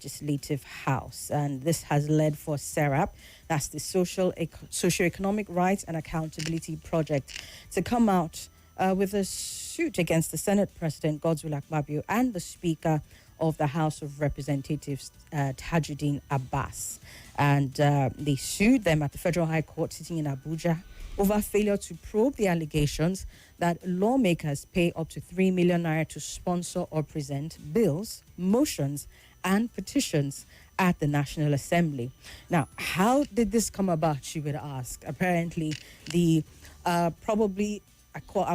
Legislative House. And this has led for SERAP, that's the Socio-Economic Rights and Accountability Project, to come out with a suit against the Senate President, Godswill Akpabio, and the Speaker of the House of Representatives, Tajuddin Abbas. And they sued them at the Federal High Court sitting in Abuja over failure to probe the allegations that lawmakers pay up to 3 million naira to sponsor or present bills, motions, and petitions at the National Assembly. Now, how did this come about, you would ask? Apparently, the I'll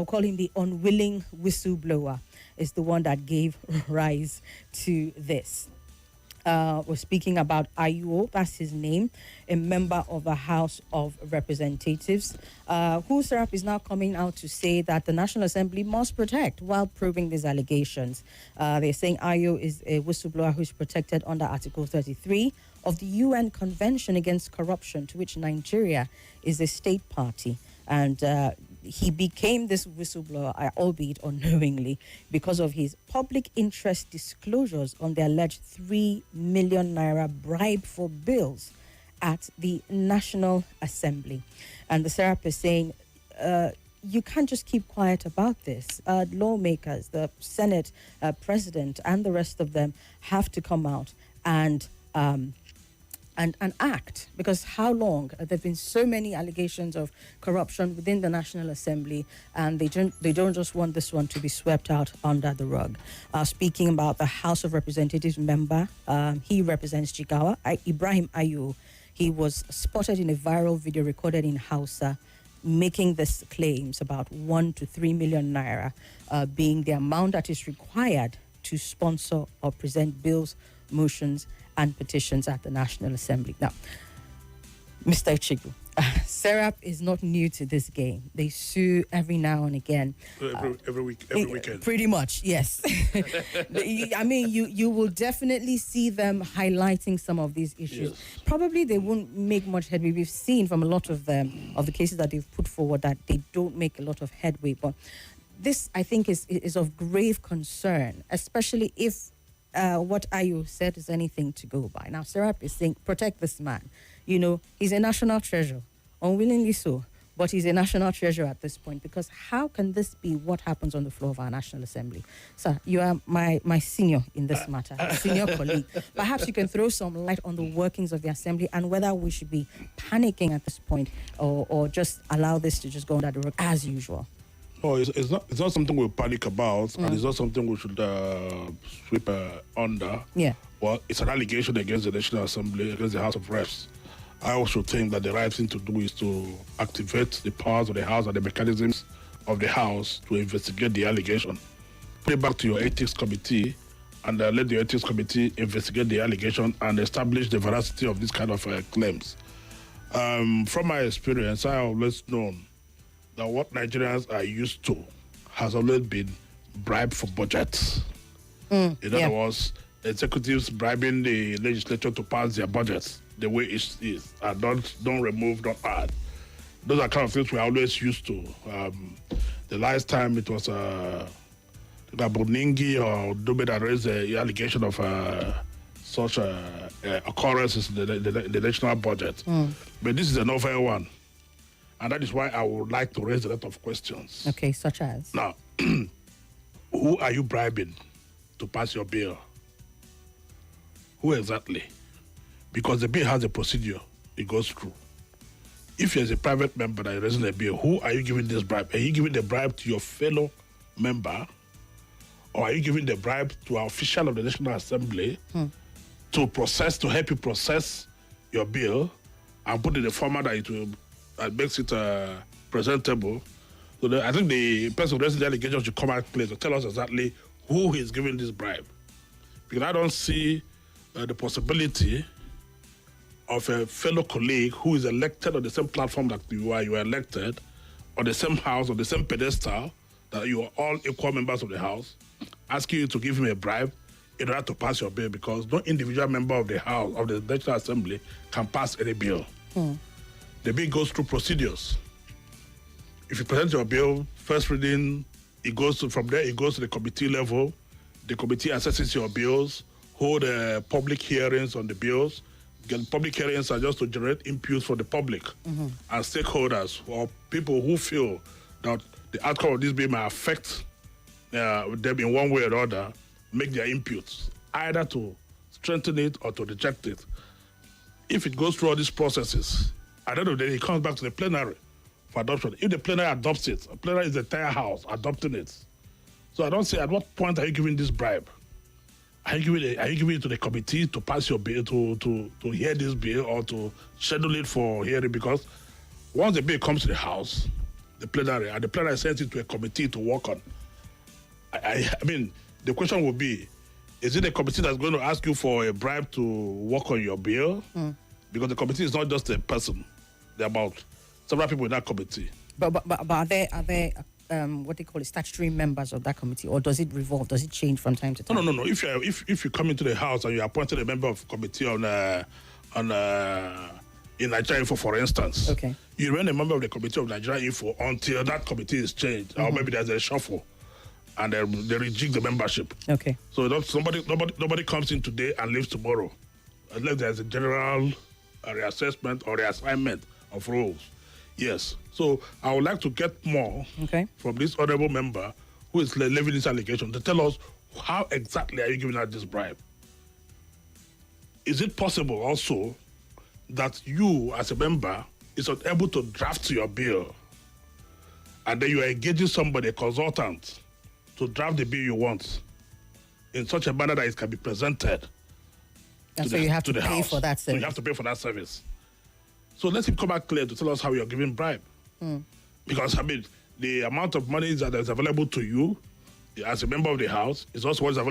call him the unwilling whistleblower, is the one that gave rise to this. We're speaking about Ayuo, that's his name, a member of the House of Representatives, who SERAP is now coming out to say that the National Assembly must protect while probing these allegations. They're saying Ayuo is a whistleblower who's protected under Article 33 of the UN Convention Against Corruption, to which Nigeria is a state party. And he became this whistleblower, albeit unknowingly, because of his public interest disclosures on the alleged 3 million naira bribe for bills at the National Assembly. And the SERAP is saying, you can't just keep quiet about this. Lawmakers, the Senate President, and the rest of them have to come out and act, because how long? There have been so many allegations of corruption within the National Assembly, and they don't just want this one to be swept out under the rug. Speaking about the House of Representatives member, he represents Jigawa, Ibrahim Ayu. He was spotted in a viral video recorded in Hausa, making this claims about 1 to 3 million naira being the amount that is required to sponsor or present bills, motions, and petitions at the National Assembly. Now, Mr. Uchegbu, SERAP is not new to this game. They sue every now and again. Every weekend. Pretty much, yes. I mean, you will definitely see them highlighting some of these issues. Yes. Probably they won't make much headway. We've seen from a lot of them, of the cases that they've put forward, that they don't make a lot of headway. But this, I think, is of grave concern, especially if what Ayu said is anything to go by. Now, SERAP is saying, protect this man. You know, he's a national treasure, unwillingly so, but he's a national treasure at this point, because how can this be what happens on the floor of our National Assembly? Sir, you are my senior in this matter, senior colleague. Perhaps you can throw some light on the workings of the Assembly and whether we should be panicking at this point or just allow this to just go under the rug as usual. No, it's not something we'll panic about, and it's not something we should sweep under. Yeah. Well, it's an allegation against the National Assembly, against the House of Reps. I also think that the right thing to do is to activate the powers of the House and the mechanisms of the House to investigate the allegation. Put it back to your ethics committee and let the ethics committee investigate the allegation and establish the veracity of this kind of claims. From my experience, I have always known that what Nigerians are used to has always been bribe for budgets. In other words, executives bribing the legislature to pass their budgets the way it is, and don't remove, don't add. Those are kind of things we're always used to. The last time it was Boningi or Dube that raised the allegation of such occurrences in the national budget. But this is a novel one. And that is why I would like to raise a lot of questions. Okay, such as? Now, who are you bribing to pass your bill? Who exactly? Because the bill has a procedure it goes through. If there's a private member that is raising a bill, who are you giving this bribe? Are you giving the bribe to your fellow member? Or are you giving the bribe to an official of the National Assembly to help you process your bill and put it in a format that makes it presentable? So I think the person raising the allegation should come out clear to tell us exactly who is giving this bribe. Because I don't see the possibility of a fellow colleague who is elected on the same platform that you are elected, on the same house, on the same pedestal, that you are all equal members of the house, asking you to give him a bribe in order to pass your bill, because no individual member of the House, of the National Assembly, can pass any bill. The bill goes through procedures. If you present your bill, first reading, from there it goes to the committee level. The committee assesses your bills, hold public hearings on the bills. Public hearings are just to generate inputs for the public and stakeholders or people who feel that the outcome of this bill may affect them in one way or other, make their inputs, either to strengthen it or to reject it. If it goes through all these processes, at the end of the day, it comes back to the plenary for adoption. If the plenary adopts it, the plenary is the entire house adopting it. So I don't say, at what point are you giving this bribe? Are you giving it to the committee to pass your bill, to hear this bill, or to schedule it for hearing? Because once the bill comes to the house, the plenary sends it to a committee to work on. I mean, the question would be, is it a committee that's going to ask you for a bribe to work on your bill? Because the committee is not just a person. There are about several people in that committee. But are there what they call it, statutory members of that committee, or does it revolve? Does it change from time to time? No. If you come into the house and you appointed a member of committee in Nigeria Info, for instance, okay, you remain a member of the committee of Nigeria Info until that committee is changed, or maybe there's a shuffle, and they rejig the membership. Okay. So nobody comes in today and leaves tomorrow, unless there's a general reassessment or reassignment of roles. Yes. So I would like to get more from this honorable member who is levying this allegation to tell us, how exactly are you giving out this bribe? Is it possible also that you, as a member, is unable to draft your bill, and then you are engaging somebody, a consultant, to draft the bill you want in such a manner that it can be presented and so you have to pay House. for that service. So you have to pay for that service. So let him come back clear to tell us how you're giving bribe. Because, I mean, the amount of money that is available to you as a member of the House is also what is available